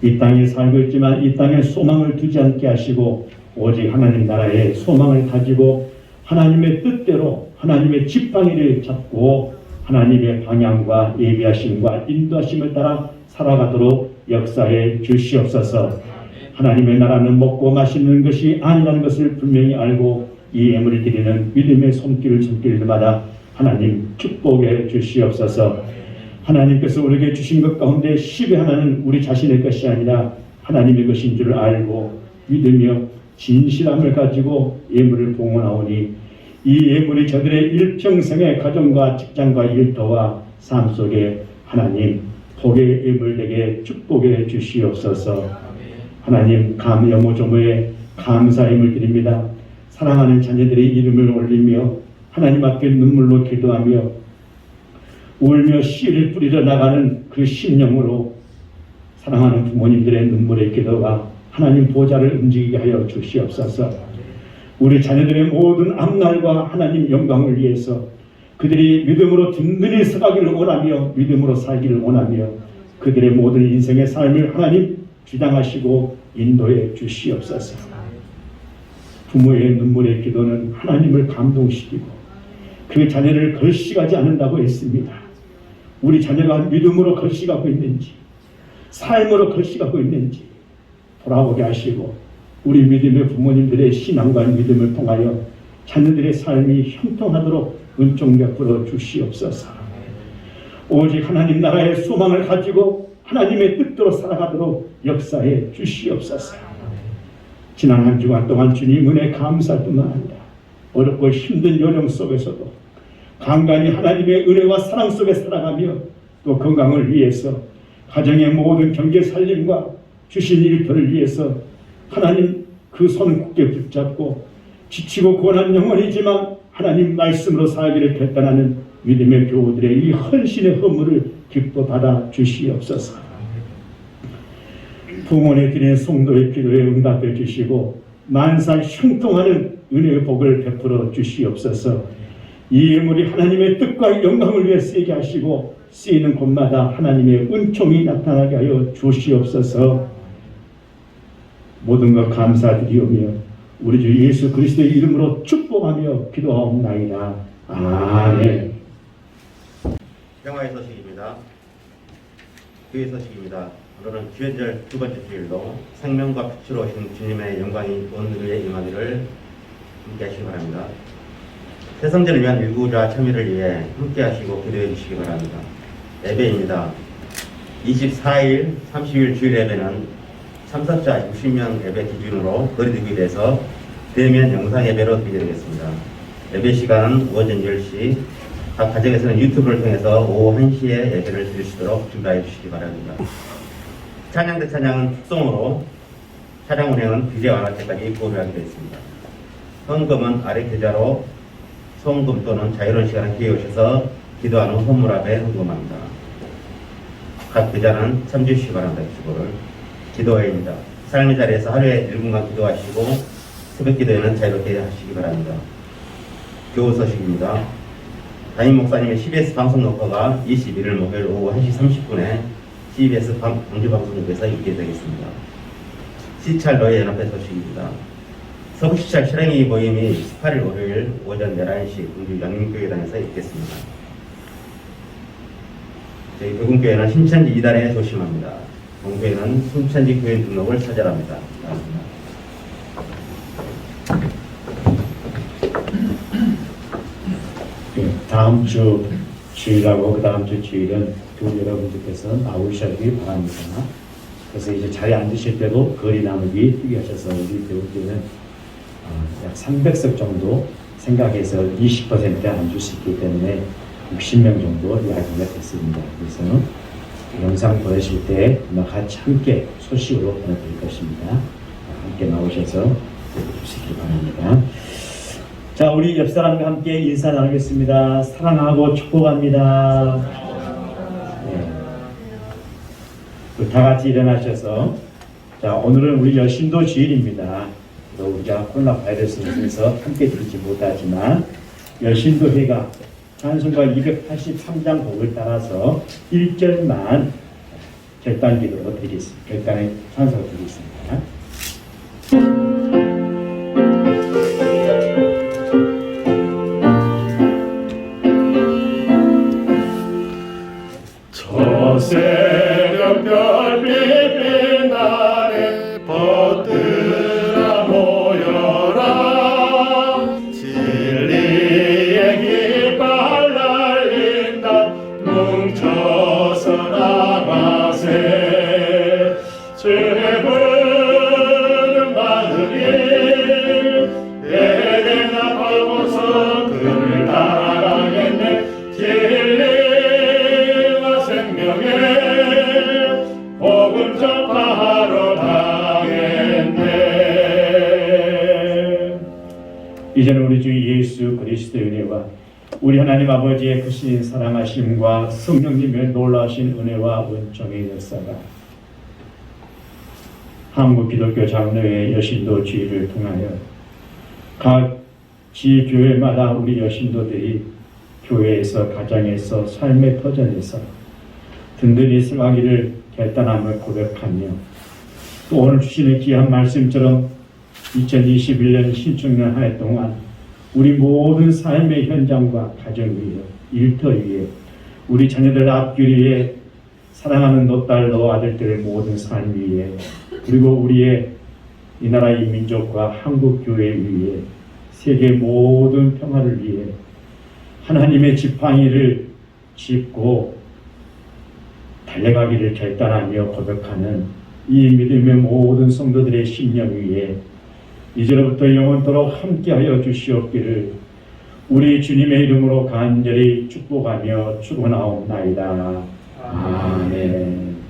이 땅에 살고 있지만 이 땅에 소망을 두지 않게 하시고 오직 하나님 나라의 소망을 가지고 하나님의 뜻대로 하나님의 지팡이를 잡고 하나님의 방향과 예비하심과 인도하심을 따라 살아가도록 역사해 주시옵소서. 하나님의 나라는 먹고 마시는 것이 아니라는 것을 분명히 알고 이 예물을 드리는 믿음의 손길을 손길 때마다 하나님 축복해 주시옵소서. 하나님께서 우리에게 주신 것 가운데 10의 하나는 우리 자신의 것이 아니라 하나님의 것인 줄 알고 믿으며 진실함을 가지고 예물을 봉헌하오니 이 예물이 저들의 일평생의 가정과 직장과 일터와 삶 속에 하나님 복의 예물 되게 축복해 주시옵소서. 하나님 여모조모의 감사 예물 드립니다. 사랑하는 자녀들의 이름을 올리며 하나님 앞에 눈물로 기도하며 울며 씨를 뿌리러 나가는 그 심령으로 사랑하는 부모님들의 눈물의 기도가 하나님 보좌를 움직이게 하여 주시옵소서. 우리 자녀들의 모든 앞날과 하나님 영광을 위해서 그들이 믿음으로 든든히 서가기를 원하며 믿음으로 살기를 원하며 그들의 모든 인생의 삶을 하나님 주장하시고 인도해 주시옵소서. 부모의 눈물의 기도는 하나님을 감동시키고 그 자녀를 걸식하지 않는다고 했습니다. 우리 자녀가 믿음으로 걸식하고 있는지 삶으로 걸식하고 있는지 돌아보게 하시고 우리 믿음의 부모님들의 신앙과 믿음을 통하여 자녀들의 삶이 형통하도록 은총 베풀어 주시옵소서. 오직 하나님 나라의 소망을 가지고 하나님의 뜻대로 살아가도록 역사해 주시옵소서. 지난 한 주간 동안 주님 은혜 감사할 뿐만 아니라 어렵고 힘든 여정 속에서도 간간히 하나님의 은혜와 사랑 속에 살아가며 또 건강을 위해서 가정의 모든 경제 살림과 주신 일터를 위해서 하나님 그 손 굳게 붙잡고 지치고 고난 영혼이지만 하나님 말씀으로 살기를 결단하는 믿음의 교우들의 이 헌신의 허물을 기뻐 받아 주시옵소서. 부모에 드린 성도의 기도에 응답해 주시고 만사 형통하는 은혜의 복을 베풀어 주시옵소서. 이 예물이 하나님의 뜻과 영광을 위해 쓰이게 하시고 쓰이는 곳마다 하나님의 은총이 나타나게 하여 주시옵소서. 모든 것 감사드리오며 우리 주 예수 그리스도의 이름으로 축복하며 기도하옵나이다. 아멘. 평화의 소식입니다. 교회 소식입니다. 오늘은 주연절 두 번째 주일로 생명과 빛으로 오신 주님의 영광이 온 우리의 임하기를 함께 하시기 바랍니다. 새성전을 위한 일구자 참여를 위해 함께 하시고 기도해 주시기 바랍니다. 예배입니다. 24일, 30일 주일 예배는 참석자 60명 예배 기준으로 거리두기에 대해서 대면 영상 예배로 드리겠습니다. 예배 시간은 오전 10시, 각 가정에서는 유튜브를 통해서 오후 1시에 예배를 드릴 수 있도록 준비해 주시기 바랍니다. 찬양 대 찬양은 특송으로 차량 운행은 규제 완화 때까지 보류하기로 했습니다. 헌금은 아래 계좌로 송금 또는 자유로운 시간을 기회에 오셔서 기도한 후 헌물 앞에 헌금합니다. 각 계좌는 참조해 주시기 바랍니다. 주보를. 기도회입니다. 삶의 자리에서 하루에 1분간 기도하시고 새벽 기도회는 자유롭게 하시기 바랍니다. 교우 소식입니다. 담임 목사님의 CBS 방송 녹화가 21일 목요일 오후 1시 30분에 CBS 광주방송국에서 있게 되겠습니다. 시찰로의 연합회 소식입니다. 서부시찰 실행위 모임이 18일 월요일 오전 11시 광주 양림교회당에서 있겠습니다. 저희 교군교회는 신천지 2단에 조심합니다. 동교회는 신천지 교회 등록을 처절합니다. 다음 주 주일하고 그 다음 주 주일은 교우 여러분들께서 나오셔야기 바랍니다. 그래서 이제 자리에 앉으실 때도 거리 나누기 특이하셔서 우리 교우들은 약 300석 정도 생각해서 20% 앉을 수 있기 때문에 60명 정도 이야기가 됐습니다. 그래서 영상 보내실 때 아마 같이 함께 소식으로 보내드릴 것입니다. 함께 나오셔서 들어주시기 바랍니다. 자, 우리 옆 사람과 함께 인사 나누겠습니다. 사랑하고 축복합니다. 네. 다 같이 일어나셔서, 자, 오늘은 우리 여신도 주일입니다. 우리가 코로나 바이러스에 대해서 함께 드리지 못하지만 여신도회가 찬송가 283장 곡을 따라서 1절만 결단기도로 드리겠습니다. 결단의 찬송을 드리겠습니다. 저 새벽 별빛 빛나네 벗들아 모여라 진리의 깃발 날린다 뭉쳐서 나가세 주의 부름 받으니 에덴 앞하고서 그를 따라가겠네 진리와 생명의 복음 전파하러 가겠네. 이제는 우리 주 예수 그리스도의 은혜와 우리 하나님 아버지의 크신 사랑하심과 성령님의 놀라우신 은혜와 은총의 역사가 한국 기독교 장로회 여신도 주의를 통하여 각 지교회마다 우리 여신도들이 교회에서 가정에서 삶의 터전에서 든든히 승하기를 결단함을 고백하며 또 오늘 주시는 귀한 말씀처럼 2021년 신축년 한 해 동안 우리 모든 삶의 현장과 가정 위에 일터 위에 우리 자녀들 앞길 위에 사랑하는 너딸 너 아들들의 모든 삶 위에 그리고 우리의 이 나라의 민족과 한국 교회 위에 세계 모든 평화를 위해 하나님의 지팡이를 짚고 달려가기를 결단하며 고백하는 이 믿음의 모든 성도들의 심령 위에 이제로부터 영원토록 함께하여 주시옵기를 우리 주님의 이름으로 간절히 축복하며 축원하옵나이다. 아멘.